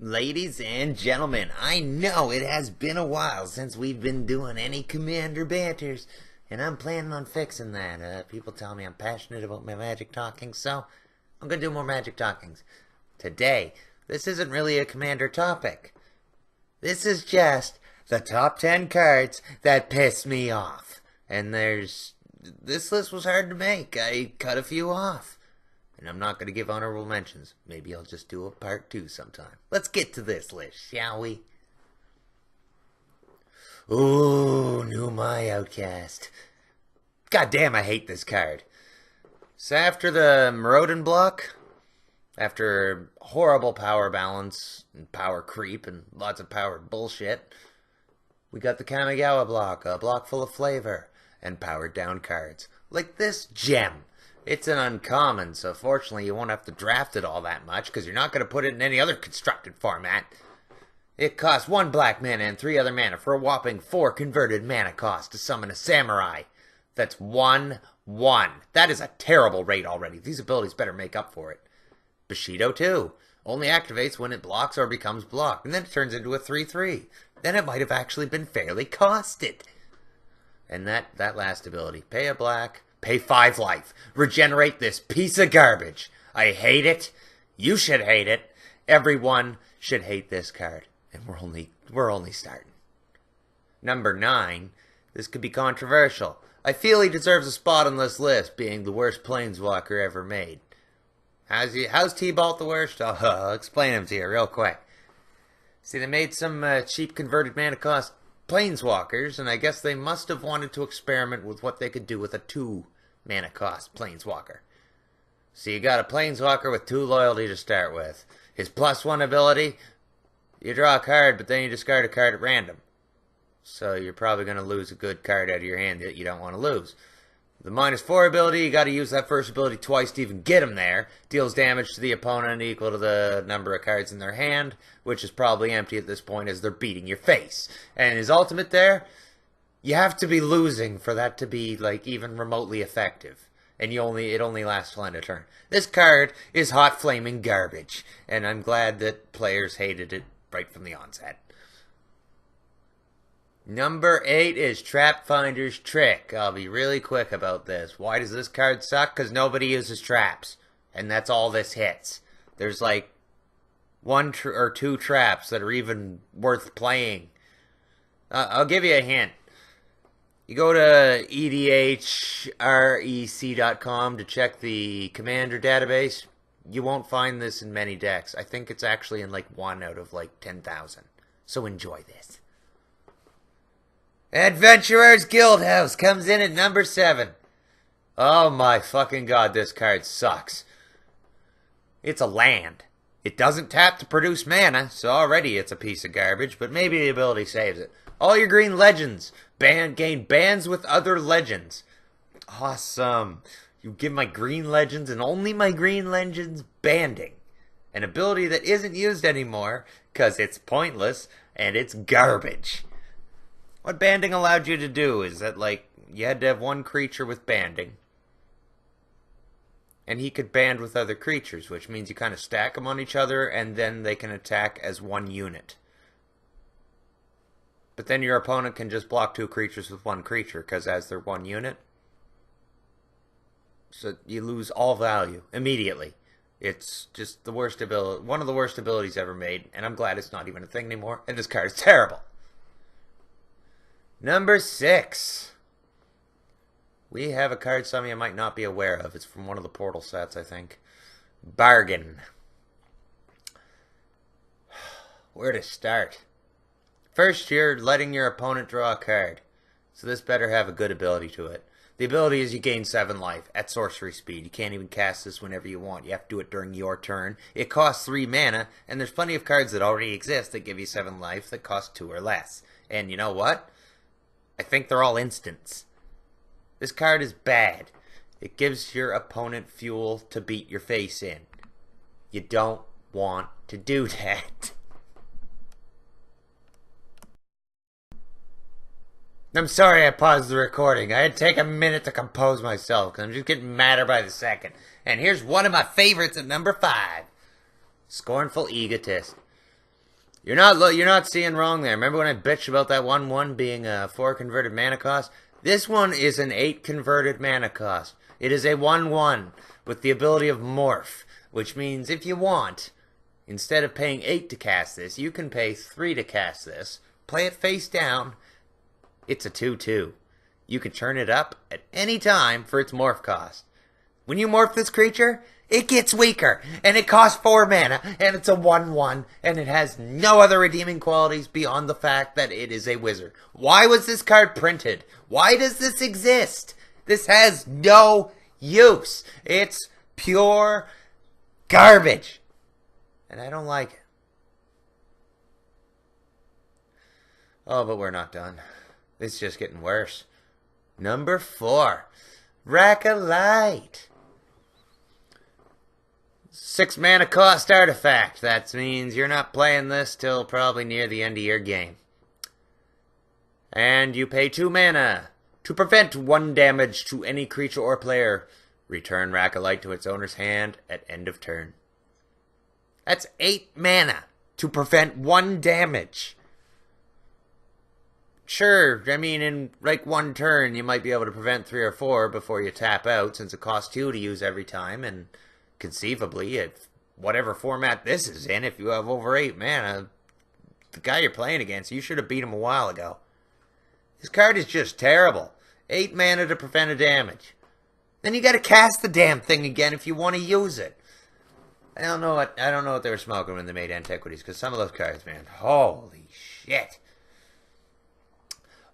Ladies and gentlemen, I know it has been a while since we've been doing any Commander Banters, and I'm planning on fixing that. People tell me I'm passionate about my magic talking, so I'm going to do more magic talkings. Today, this isn't really a Commander topic. This is just the top 10 cards that piss me off. And this list was hard to make. I cut a few off. And I'm not going to give honorable mentions. Maybe I'll just do a part 2 sometime. Let's get to this list, shall we? Ooh, new My Outcast. God damn, I hate this card. So after the Maraudin block, after horrible power balance and power creep and lots of powered bullshit, we got the Kamigawa block, a block full of flavor and powered down cards. Like this gem. It's an uncommon, so fortunately you won't have to draft it all that much, because you're not going to put it in any other constructed format. It costs 1 black mana and 3 other mana for a whopping 4 converted mana cost to summon a samurai. That's 1/1. That is a terrible rate already. These abilities better make up for it. Bushido too. Only activates when it blocks or becomes blocked, and then it turns into a 3/3. Then it might have actually been fairly costed. And that last ability, pay a black, pay 5 life. Regenerate this piece of garbage. I hate it. You should hate it. Everyone should hate this card. And we're only starting. Number 9. This could be controversial. I feel he deserves a spot on this list, being the worst planeswalker ever made. How's T-Bolt the worst? I'll explain him to you real quick. See, they made some cheap converted mana cost planeswalkers, and I guess they must have wanted to experiment with what they could do with a 2 mana cost planeswalker. So you got a planeswalker with 2 loyalty to start with. His +1 ability, you draw a card, but then you discard a card at random. So you're probably going to lose a good card out of your hand that you don't want to lose. The -4 ability, you got to use that first ability twice to even get him there. Deals damage to the opponent equal to the number of cards in their hand, which is probably empty at this point as they're beating your face. And his ultimate there, you have to be losing for that to be like even remotely effective. And it only lasts till end of turn. This card is hot flaming garbage, and I'm glad that players hated it right from the onset. Number 8 is Trap Finder's Trick. I'll be really quick about this. Why does this card suck? Because nobody uses traps. And that's all this hits. There's like 1 or 2 traps that are even worth playing. I'll give you a hint. You go to edhrec.com to check the Commander database. You won't find this in many decks. I think it's actually in like 1 out of like 10,000. So enjoy this. Adventurer's Guildhouse comes in at number 7. Oh my fucking god, this card sucks. It's a land. It doesn't tap to produce mana, so already it's a piece of garbage, but maybe the ability saves it. All your green legends gain bans with other legends. Awesome. You give my green legends and only my green legends banding. An ability that isn't used anymore because it's pointless and it's garbage. What banding allowed you to do is that, like, you had to have 1 creature with banding. And he could band with other creatures, which means you kind of stack them on each other, and then they can attack as 1 unit. But then your opponent can just block 2 creatures with 1 creature, because as they're 1 unit. So you lose all value immediately. It's just the worst ability, one of the worst abilities ever made, and I'm glad it's not even a thing anymore, and this card is terrible. Number 6. We have a card some of you might not be aware of. It's from one of the Portal sets, I think. Bargain. Where to start? First, you're letting your opponent draw a card. So this better have a good ability to it. The ability is you gain 7 life at sorcery speed. You can't even cast this whenever you want. You have to do it during your turn. It costs 3 mana, and there's plenty of cards that already exist that give you 7 life that cost 2 or less. And you know what? I think they're all instants. This card is bad. It gives your opponent fuel to beat your face in. You don't want to do that. I'm sorry I paused the recording. I had to take a minute to compose myself because I'm just getting madder by the second. And here's one of my favorites at number 5. Scornful Egotist. You're not seeing wrong there. Remember when I bitched about that 1/1 being a 4 converted mana cost? This one is an 8 converted mana cost. It is a 1/1 with the ability of Morph, which means if you want, instead of paying 8 to cast this, you can pay 3 to cast this. Play it face down. It's a 2/2. You can turn it up at any time for its morph cost. When you morph this creature, it gets weaker, and it costs 4 mana, and it's a 1/1, and it has no other redeeming qualities beyond the fact that it is a wizard. Why was this card printed? Why does this exist? This has no use. It's pure garbage. And I don't like it. Oh, but we're not done. It's just getting worse. Number 4. Rack a Light. 6 mana cost artifact. That means you're not playing this till probably near the end of your game. And you pay 2 mana to prevent 1 damage to any creature or player. Return Rack a Light to its owner's hand at end of turn. That's 8 mana to prevent 1 damage. Sure, I mean, in like 1 turn, you might be able to prevent 3 or 4 before you tap out, since it costs 2 to use every time, and conceivably, if whatever format this is in, if you have over 8 mana, the guy you're playing against, you should have beat him a while ago. This card is just terrible. 8 mana to prevent a damage. Then you gotta cast the damn thing again if you want to use it. I don't know what they were smoking when they made Antiquities, because some of those cards, man, holy shit.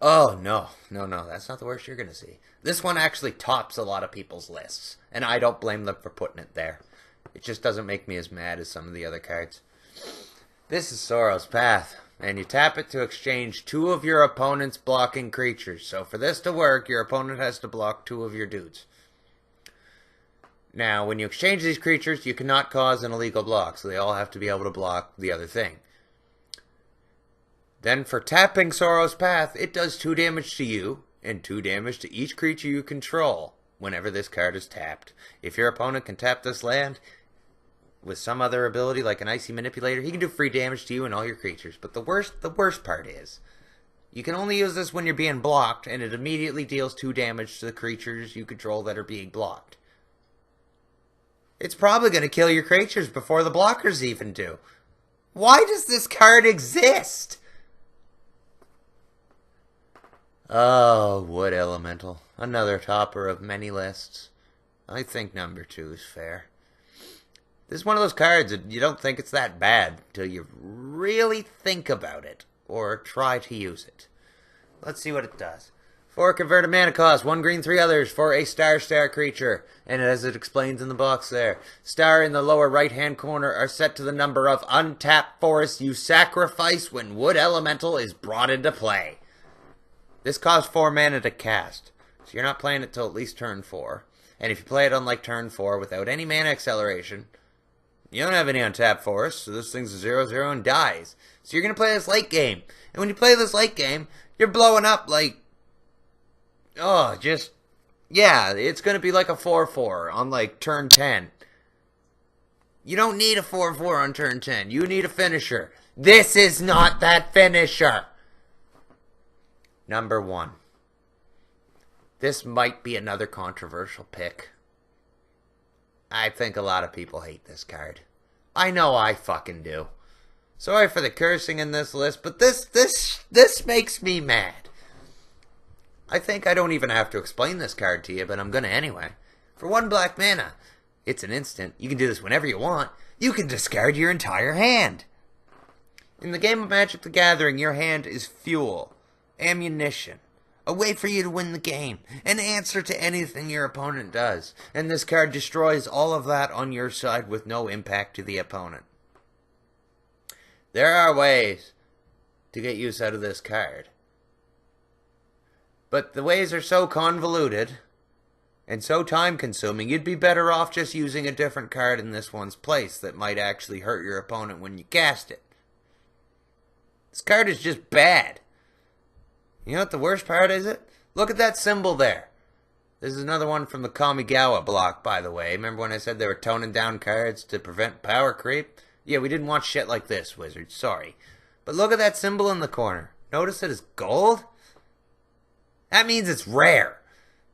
Oh, no, that's not the worst you're going to see. This one actually tops a lot of people's lists, and I don't blame them for putting it there. It just doesn't make me as mad as some of the other cards. This is Sorrow's Path, and you tap it to exchange 2 of your opponent's blocking creatures. So for this to work, your opponent has to block 2 of your dudes. Now, when you exchange these creatures, you cannot cause an illegal block, so they all have to be able to block the other thing. Then for tapping Sorrow's Path, it does 2 damage to you, and 2 damage to each creature you control whenever this card is tapped. If your opponent can tap this land with some other ability like an Icy Manipulator, he can do free damage to you and all your creatures. But the worst part is, you can only use this when you're being blocked, and it immediately deals 2 damage to the creatures you control that are being blocked. It's probably going to kill your creatures before the blockers even do. Why does this card exist? Oh, Wood Elemental. Another topper of many lists. I think number 2 is fair. This is one of those cards that you don't think it's that bad until you really think about it or try to use it. Let's see what it does. 4 converted mana cost, 1 green, 3 others for a star creature. And as it explains in the box there, star in the lower right hand corner are set to the number of untapped forests you sacrifice when Wood Elemental is brought into play. This costs 4 mana to cast, so you're not playing it till at least turn 4. And if you play it on like turn 4 without any mana acceleration, you don't have any untapped forests, so this thing's a 0/0 and dies. So you're going to play this late game. And when you play this late game, you're blowing up like, yeah, it's going to be like a 4/4 on like turn 10. You don't need a 4/4 on turn 10. You need a finisher. This is not that finisher. Number 1. This might be another controversial pick. I think a lot of people hate this card. I know I fucking do. Sorry for the cursing in this list, but this makes me mad. I think I don't even have to explain this card to you, but I'm gonna anyway. For 1 black mana, it's an instant. You can do this whenever you want. You can discard your entire hand. In the game of Magic the Gathering, your hand is fuel, ammunition, a way for you to win the game, an answer to anything your opponent does, and this card destroys all of that on your side with no impact to the opponent. There are ways to get use out of this card, but the ways are so convoluted and so time-consuming, you'd be better off just using a different card in this one's place that might actually hurt your opponent when you cast it. This card is just bad. You know what the worst part is it? Look at that symbol there. This is another one from the Kamigawa block, by the way. Remember when I said they were toning down cards to prevent power creep? Yeah, we didn't want shit like this, Wizards. Sorry. But look at that symbol in the corner. Notice it is gold? That means it's rare.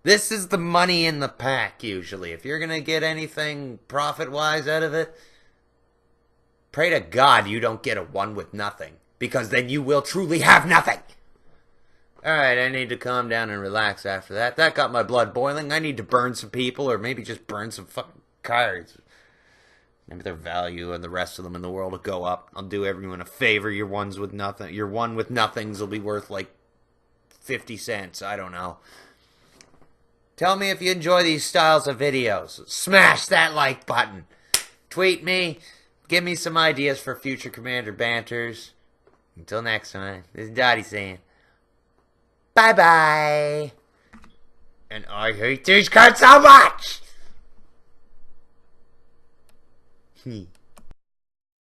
This is the money in the pack, usually. If you're going to get anything profit-wise out of it, pray to God you don't get a one with nothing. Because then you will truly have nothing. Alright, I need to calm down and relax after that. That got my blood boiling. I need to burn some people, or maybe just burn some fucking cards. Maybe their value and the rest of them in the world will go up. I'll do everyone a favor. Your one with nothings will be worth like 50 cents. I don't know. Tell me if you enjoy these styles of videos. Smash that like button. Tweet me. Give me some ideas for future Commander Banters. Until next time, this is Dottie saying, bye-bye. And I hate these cards so much!